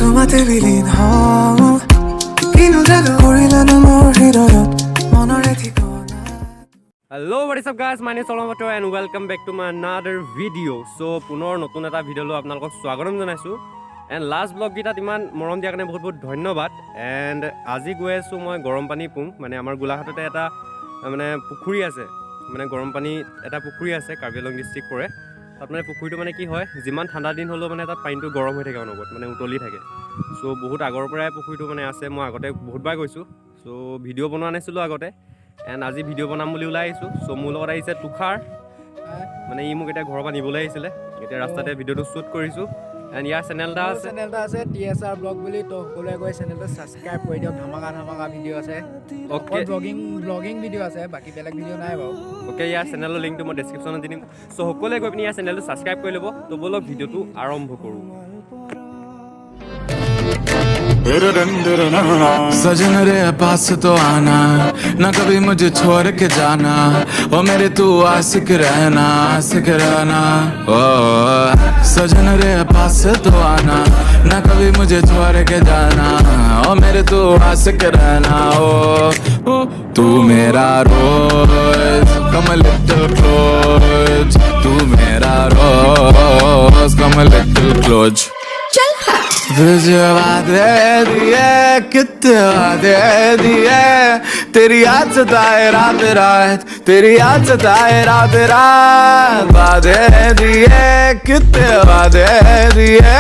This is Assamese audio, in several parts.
তোমাতে বিলীন হওঁ কিনো যাদু কৰিলানো মোৰ হৃদয়ত মনৰে ঠিকনা Hello, what is up guys? My name is Solomon Bato and welcome back to my another video. So, পুনৰ নতুন এটা ভিডিঅ' লৈ আপোনালোকক স্বাগতম জনাইছোঁ এণ্ড লাষ্ট ব্লগকেইটাত ইমান মৰম দিয়াৰ কাৰণে বহুত বহুত ধন্যবাদ এণ্ড আজি গৈ আছোঁ মই গৰম পানী পুং মানে আমাৰ গোলাঘাটতে এটা মানে পুখুৰী আছে মানে গৰম পানী এটা পুখুৰী আছে কাৰ্বি আংলং ডিষ্ট্ৰিক্ট পৰে তাত মানে পুখুৰীটো মানে কি হয় যিমান ঠাণ্ডা দিন হ'লেও মানে তাত পানীটো গৰম হৈ থাকে অনবৰত মানে উতলি থাকে চ' বহুত আগৰ পৰাই পুখুৰীটো মানে আছে মই আগতে বহুতবাৰ গৈছোঁ চ' ভিডিঅ' বনোৱা নাছিলোঁ আগতে এণ্ড আজি ভিডিঅ' বনাম বুলি ওলাই আহিছোঁ চ' মোৰ লগত আহিছে তুষাৰ মানে ই মোক এতিয়া ঘৰৰ পৰা নিবলৈ আহিছিলে এতিয়া ৰাস্তাতে ভিডিঅ'টো শ্বুট কৰিছোঁ এণ্ড ইয়াৰ চেনেল এটা আছে TSR ব্লগ বুলি তো সকলোৱে গৈ চেনেলটো ছাবস্ক্ৰাইব কৰি দিয়ক ধামাকা ভিডিঅ' আছে অ'কে ব্লগিং ভিডিঅ' আছে বাকী বেলেগ ভিডিঅ' নাই বাৰু অ'কে ইয়াৰ চেনেলৰ লিংকটো মই ডেছক্ৰিপশ্যনত দি দিম চ' সকলোৱে গৈ পিনি ইয়াৰ চেনেলটো ছাবস্ক্ৰাইব কৰি ল'ব তো ব'লক ভিডিঅ'টো আৰম্ভ কৰোঁ सजन रे पास तो आना ना कभी मुझे छोड़ के जाना ओ मेरे तू आशिक रहना ओ सजन रे पास तो आना ना कभी मुझे छोड़ के जाना ओ मेरे तू आशिक रहना ओ तू मेरा रोज कम लिटिल क्लोज तू मेरा रोज कम लिटिल क्लोज तुझे वादे दिए कितने वादे दिए तेरी याद सताए रात रात तेरी याद सताए रात रात वादे दिए कितने वादे दिए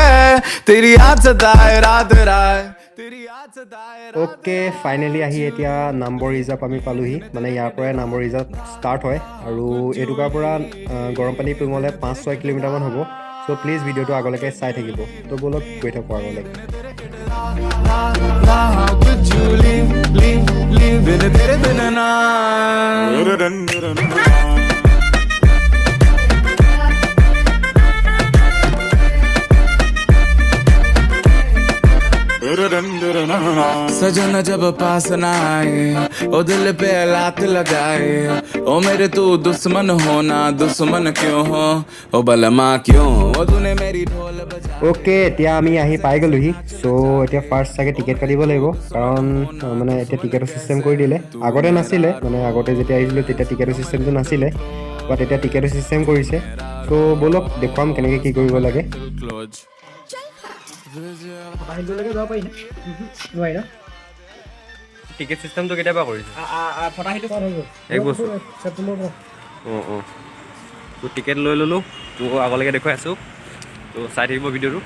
तेरी याद सताए रात रात तेरी याद सताए অ'কে ফাইনেলি আহি এতিয়া নাম্বৰ ৰিজাৰ্ভ আমি পালোহি মানে ইয়াৰ পৰাই নাম্বৰ ৰিজাৰ্ভ ষ্টাৰ্ট হয় আৰু এইটুকাৰ পৰা গৰম পানী পুঙলৈ 5-6 কিলোমিটাৰমান হ'ব চ' প্লিজ ভিডিঅ'টো আগলৈকে চাই থাকিব তো ব'লক গৈ থাকোঁ আগলৈকে सजन जब पास ना आए ओ दिल पे लात लगाए ओ मेरे तू दुश्मन होना दुश्मन क्यों हो ओ बलमा क्यों ओ तूने मेरी ढोल बजा অ'কে এতিয়া আমি আহি পাই গ'লোহি চ' এতিয়া ফাৰ্ষ্ট চাগে টিকেট কাটিব লাগিব কাৰণ মানে এতিয়া টিকেটৰ চিষ্টেম কৰি দিলে আগতে নাছিলে মানে আগতে যেতিয়া আহিছিলোঁ তেতিয়া টিকেটৰ চিষ্টেমটো নাছিলে বাট এতিয়া টিকেটৰ চিষ্টেম কৰিছে চ' ব'লক দেখুৱাম কেনেকৈ কি কৰিব লাগে বাহিৰলৈকে যাব পাৰি নোৱাৰি ন টিকেট চিষ্টেমটো কেতিয়াবা কৰিছে ফটাহিটো এক বছৰ ছেপ্টেম্বৰ অঁ তো টিকেট লৈ ল'লোঁ তো আগলৈকে দেখুৱাই আছোঁ তো চাই থাকিব ভিডিঅ'টো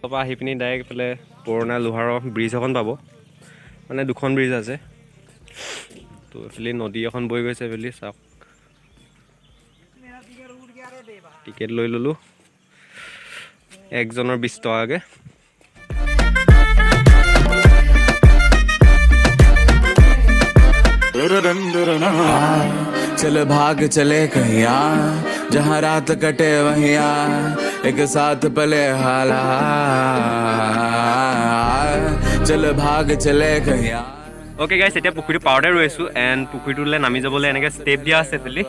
তাৰপৰা আহি পিনি ডাইৰেক্ট এইফালে পুৰণা লোহাৰৰ ব্ৰিজ এখন পাব মানে দুখন ব্ৰিজ আছে তো এইফালে নদী এখন বৈ গৈছে এইফালে চাওক টিকেট লৈ ল'লোঁ একজনৰ 20 টকাকৈ चल भाग चले कहिया जहाँ रात कटे वहिया एक साथ पले हाला चल भाग चले कहिया অ'কে গাইছ এতিয়া পুখুৰীটো পাৰতে ৰৈ আছোঁ এণ্ড পুখুৰীটোলৈ নামি যাবলৈ এনেকৈ ষ্টেপ দিয়া আছে এইফালে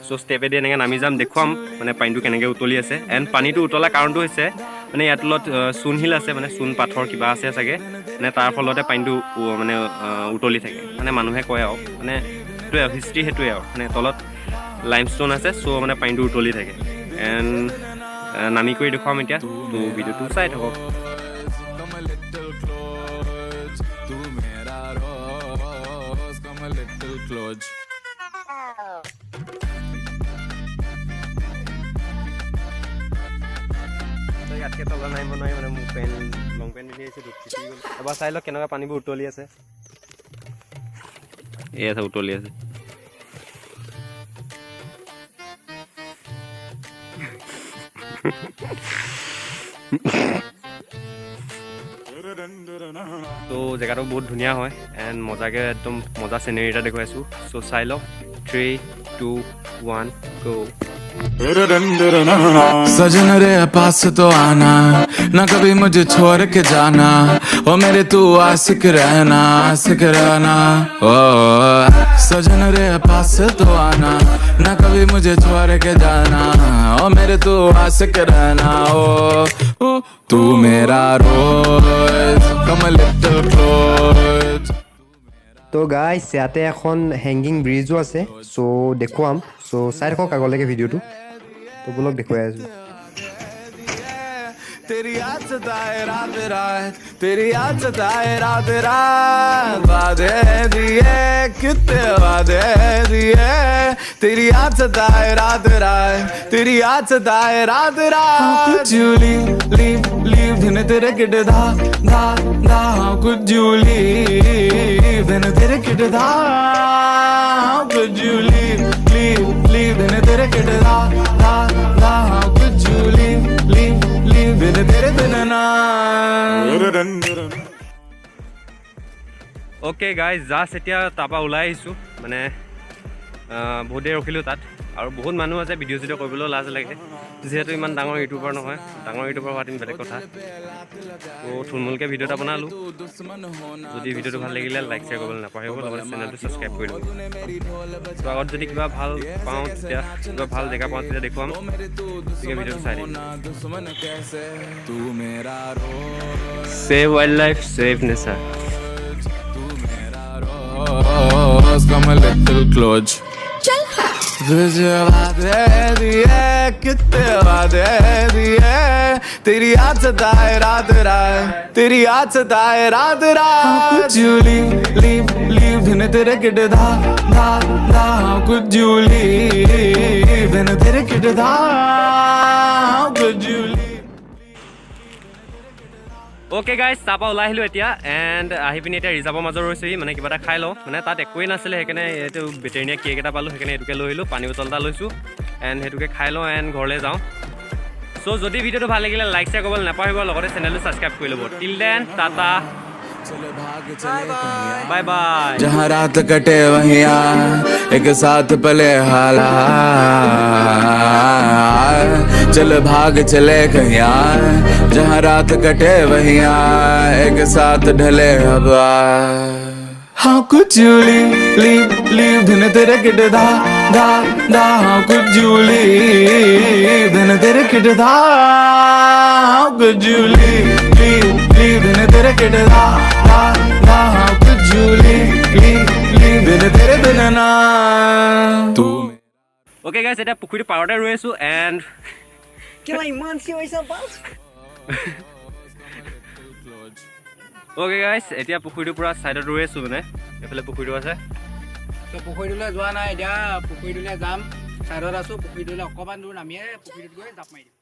চ' ষ্টেপেদি এনেকৈ নামি যাম দেখুৱাম মানে পানীটো কেনেকৈ উতলি আছে এণ্ড পানীটো উতলা কাৰণটো হৈছে মানে ইয়াৰ তলত চূণ শিল আছে মানে চূণ পাথৰ কিবা আছে চাগে মানে তাৰ ফলতে পানীটো মানে উতলি থাকে মানে মানুহে কয় আৰু মানে সেইটোৱে আৰু হিষ্ট্ৰী সেইটোৱে আৰু মানে তলত লাইমষ্টোন আছে চ' মানে পানীটো উতলি থাকে এণ্ড নামি কৰি দেখুৱাম এতিয়া তো ভিডিঅ'টো চাই থাকক ইয়াতকৈ তলত নামিব নোৱাৰি মানে মোৰ লং পেণ্ট পিন্ধি আহিছোঁ এবাৰ চাই লওক কেনেকুৱা পানীবোৰ উতলি আছে এয়া আছে উতলি আছে তো জেগাটো বহুত ধুনীয়া হয় এণ্ড মজাকৈ একদম মজা চিনেৰী এটা দেখুৱাইছোঁ চ' চাই লওক 3, 2, 1 গো सजन रे पास तो आना ना कभी मुझे छोड़ के जाना ओ मेरे तू आशिक रहना ओ सजन रे पास तो आना ना कभी मुझे छोड़ के जाना ओ मेरे तू आशिक रहना ओ तू मेरा रोज कम लिटिल क्लोज তো গাইছ ইয়াতে এখন হেংগিং ব্ৰিজো আছে চ' দেখুৱাম চ' চাই থাকক আগলৈকে ভিডিঅ'টো তো বোলক দেখুৱাই আছোঁ तेरी याद सताए रात रात तेरी याद सताए रात रात वादे दिए कितने वादे दिए तेरी याद सताए रात रात तेरी याद सताए रात रात कुछ लीव दिन तेरे किड धा कुछ लीव दिन तेरे किड धा कुछ लीव दिन तेरे किड धा कुछ लीव बिन तेरे बिन ना অ'কে গাইজ জাষ্ট এতিয়া তাৰপৰা ওলাই আহিছোঁ মানে বহুত দেৰি ৰখিলোঁ তাত আৰু বহুত মানুহ আছে ভিডিঅ' চিডিঅ' কৰিবলৈও লাজ লাগে যিহেতু ইমান ডাঙৰ ইউটিউবাৰ নহয় ডাঙৰ ইউটিউবাৰ হোৱাটো বেলেগ কথা তো থুলমূলকৈ ভিডিঅ' এটা বনালোঁ যদি ভিডিঅ'টো ভাল লাগিলে লাইক শ্বেয়াৰ কৰিবলৈ নাপাহৰিব লগতে চেনেলটো ছাবস্ক্ৰাইব কৰি ল'ব তো আগত যদি কিবা ভাল পাওঁ তেতিয়া কিবা ভাল জেগা পাওঁ তেতিয়া দেখুৱাম গতিকে ভিডিঅ'টো চাই দিম save wild life save nature come a little close तुझे वादे दिए कितने वादे दिए तेरी याद सताए रात रात तेरी याद सताए रात रात कुछ लीव दिन तेरे किड धा कुछ लीव दिन तेरे किड धा कुछ অ'কে গাইজ তাৰপৰা ওলাই আহিলোঁ এতিয়া এণ্ড আহি পিনি এতিয়া ৰিজাৰ্ভৰ মাজত ৰৈছোঁহি মানে কিবা এটা খাই লওঁ মানে তাত একোৱেই নাছিলে সেইকাৰণে এইটো ভেটেৰিনেৰী কেক এটা পালোঁ সেইকাৰণে এইটোকে লৈ আহিলোঁ পানী বটল এটা লৈছোঁ এণ্ড সেইটোকে খাই লওঁ এণ্ড ঘৰলৈ যাওঁ চ' যদি ভিডিঅ'টো ভাল লাগিলে লাইক শ্বেয়াৰ কৰিবলৈ নাপাহৰিব লগতে চেনেলটো ছাবস্ক্ৰাইব কৰি ল'ব till then Tata bye bye जहाँ रात कटे वहीं एक साथ पले हाला चल भाग चले कहीं जहाँ रात कटे वहीं एक साथ ढले हवा हाँ कुछ लीव दिन तेरे किड धा कुछ लीव दिन तेरे किड धा कुछ लीव दिन तेरे किड धा कुछ लीव दिन तेरे बिन ना तू অ'কে গাইজ এতিয়া পুখুৰীটো পাৰতে ৰৈ আছোঁ এণ্ড অ'কে গাইজ এতিয়া পুখুৰীটোৰ পৰা ছাইডত ৰৈ আছোঁ মানে এইফালে পুখুৰীটো আছে তো পুখুৰীটোলৈ যোৱা নাই এতিয়া পুখুৰীটোলৈ যাম চাইডত আছোঁ পুখুৰীটোলৈ অকণমান দূৰ নামিয়ে পুখুৰীটোত গৈ জাপ মাৰি দিম